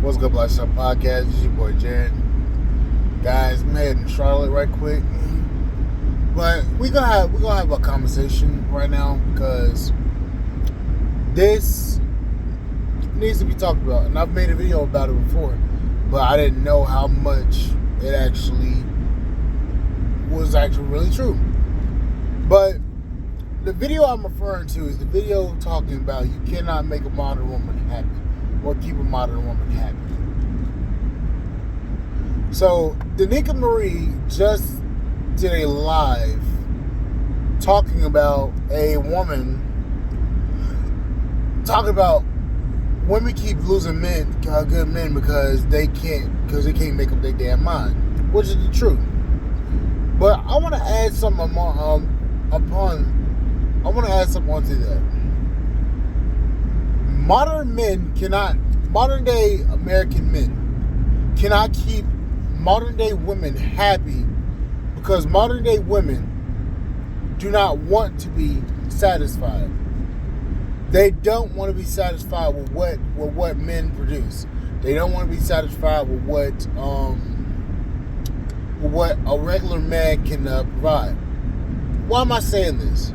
What's good, Lifestyle Podcast? This is your boy Jared. Guys, I'm heading to Charlotte right quick, but we're gonna have a conversation right now because this needs to be talked about, and I've made a video about it before, but I didn't know how much it was actually really true. But the video I'm referring to is the video talking about you cannot make a modern woman happy or keep a modern woman happy. So, Danica Marie just did a live talking about women keep losing good men because they can't make up their damn mind, which is the truth. But I want to add something onto that. Modern day American men cannot keep modern day women happy because modern day women do not want to be satisfied. They don't want to be satisfied with what men produce. They don't want to be satisfied with what a regular man can provide. Why am I saying this?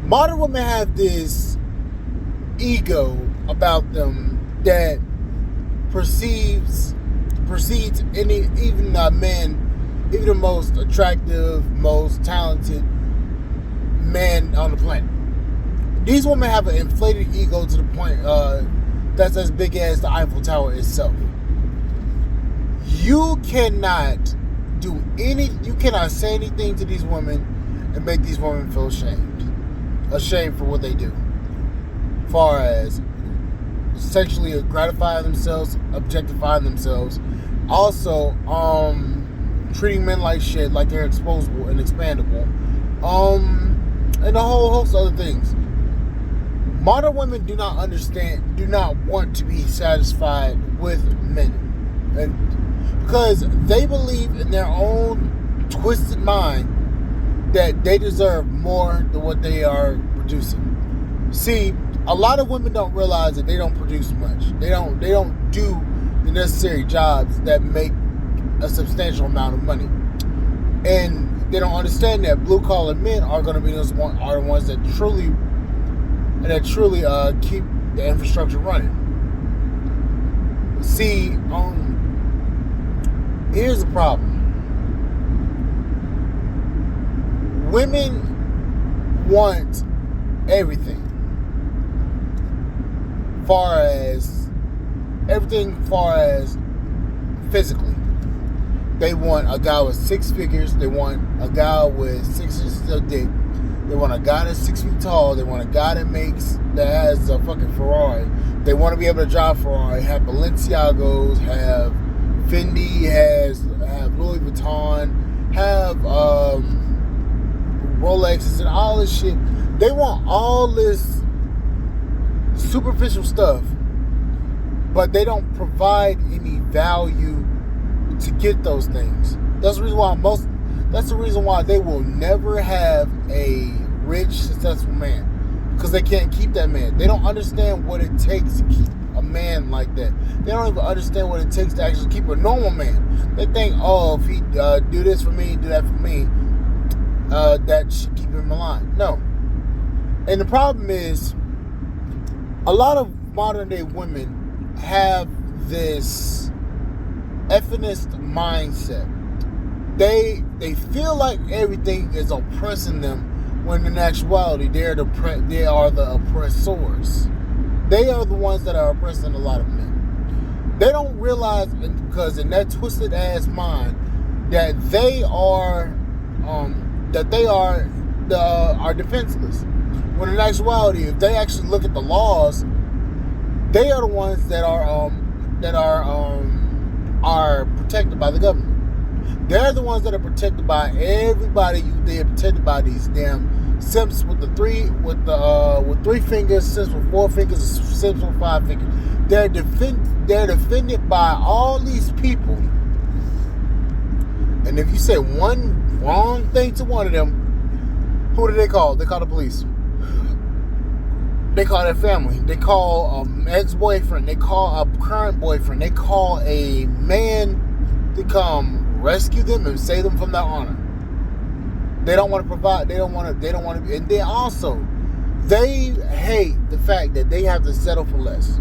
Modern women have this ego about them that precedes even the most attractive, most talented man on the planet. These women have an inflated ego to the point that's as big as the Eiffel Tower itself. You cannot say anything to these women and make these women feel ashamed for what they do, as far as sexually gratifying themselves, objectifying themselves, also treating men like shit, like they're disposable and expandable, and a whole host of other things. Modern women do not want to be satisfied with men, and because they believe in their own twisted mind that they deserve more than what they are producing. See, a lot of women don't realize that they don't produce much. They don't do the necessary jobs that make a substantial amount of money, and they don't understand that blue collar men are going to be the ones that truly keep the infrastructure running. See, here's the problem. Women want everything. Far as physically. They want a guy with 6 figures. They want a guy with 6 inches of dick. They want a guy that's 6 feet tall. They want a guy that has a fucking Ferrari. They want to be able to drive Ferrari, have Balenciagos, have Fendi, have Louis Vuitton, have Rolexes and all this shit. They want all this superficial stuff, but they don't provide any value to get those things. That's the reason why they will never have a rich, successful man, because they can't keep that man. They don't understand what it takes to keep a man like that. They don't even understand what it takes to actually keep a normal man. They think, if he do this for me, do that for me, that should keep him alive. No. And the problem is, a lot of modern day women have this effeminist mindset. They feel like everything is oppressing them, when in actuality they are the oppressors. They are the ones that are oppressing a lot of men. They don't realize, because in that twisted ass mind, that they are defenseless. When in actuality, if they actually look at the laws, they are the ones that are protected by the government. They're the ones that are protected by everybody. They are protected by these damn simps with 3 fingers, simps with 4 fingers, simps with 5 fingers. They're defended by all these people. And if you say one wrong thing to one of them, who do they call? They call the police. They call their family. They call an ex-boyfriend. They call a current boyfriend. They call a man to come rescue them and save them from their honor. They don't want to provide. They don't want to. And then also, they hate the fact that they have to settle for less.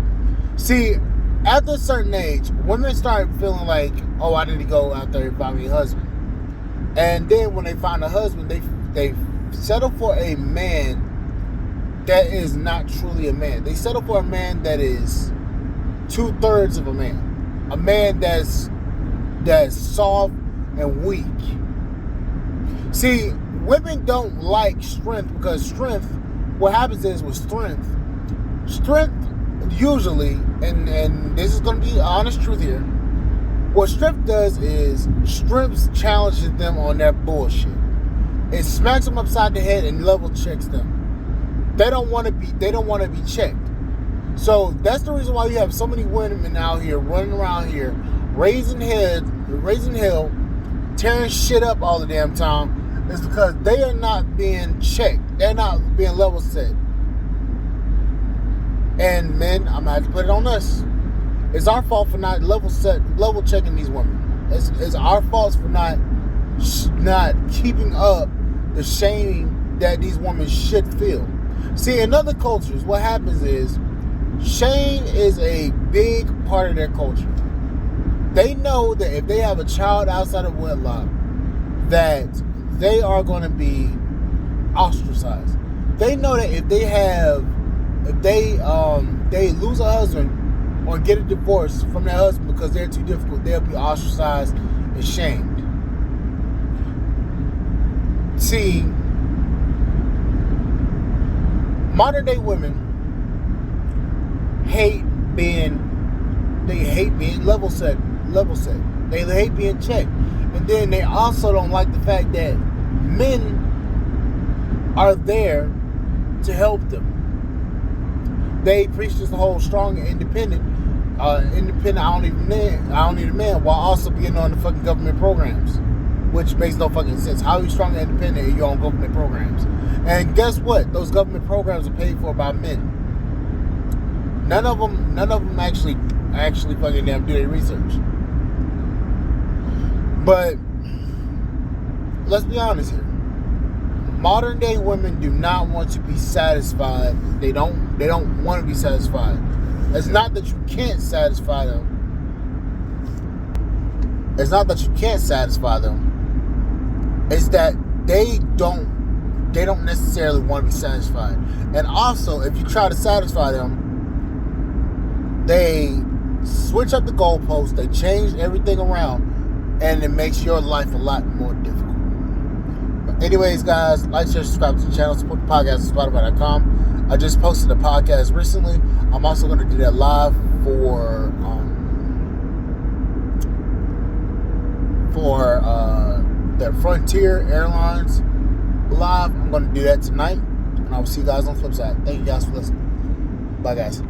See, after a certain age, women start feeling like, oh, I need to go out there and find me a husband. And then when they find a husband, they settle for a man that is not truly a man. They settle for a man that is 2/3 of a man. A man that's soft and weak. See, women don't like strength because strength, what happens is with strength usually, and this is going to be the honest truth here, what strength does is strength challenges them on their bullshit. It smacks them upside the head and level checks them. They don't want to be checked. So that's the reason why you have so many women out here running around here, raising hell, tearing shit up all the damn time. Is because they are not being checked. They're not being level set. And men, I'm gonna have to put it on us. It's our fault for not level checking these women. It's our fault for not keeping up the shame that these women should feel. See, in other cultures, what happens is shame is a big part of their culture. They know that if they have a child outside of wedlock, that they are going to be ostracized. They know that if they lose a husband or get a divorce from their husband because they're too difficult, they'll be ostracized and shamed. See, modern day women hate being level set. They hate being checked. And then they also don't like the fact that men are there to help them. They preach this whole strong and independent, I don't need a man, while also being on the fucking government programs, which makes no fucking sense. How are you strong and independent if you're on government programs? And guess what? Those government programs are paid for by men. None of them actually fucking damn do their research. But let's be honest here. Modern day women do not want to be satisfied. They don't want to be satisfied. It's not that you can't satisfy them. It's not that you can't satisfy them. It's that they don't necessarily want to be satisfied. And also, if you try to satisfy them, they switch up the goalposts, they change everything around, and it makes your life a lot more difficult. But anyways, guys, like, share, subscribe to the channel, support the podcast at Spotify.com. I just posted a podcast recently. I'm also going to do that live for the Frontier Airlines live. I'm going to do that tonight, and I will see you guys on the flip side. Thank you guys for listening. Bye, guys.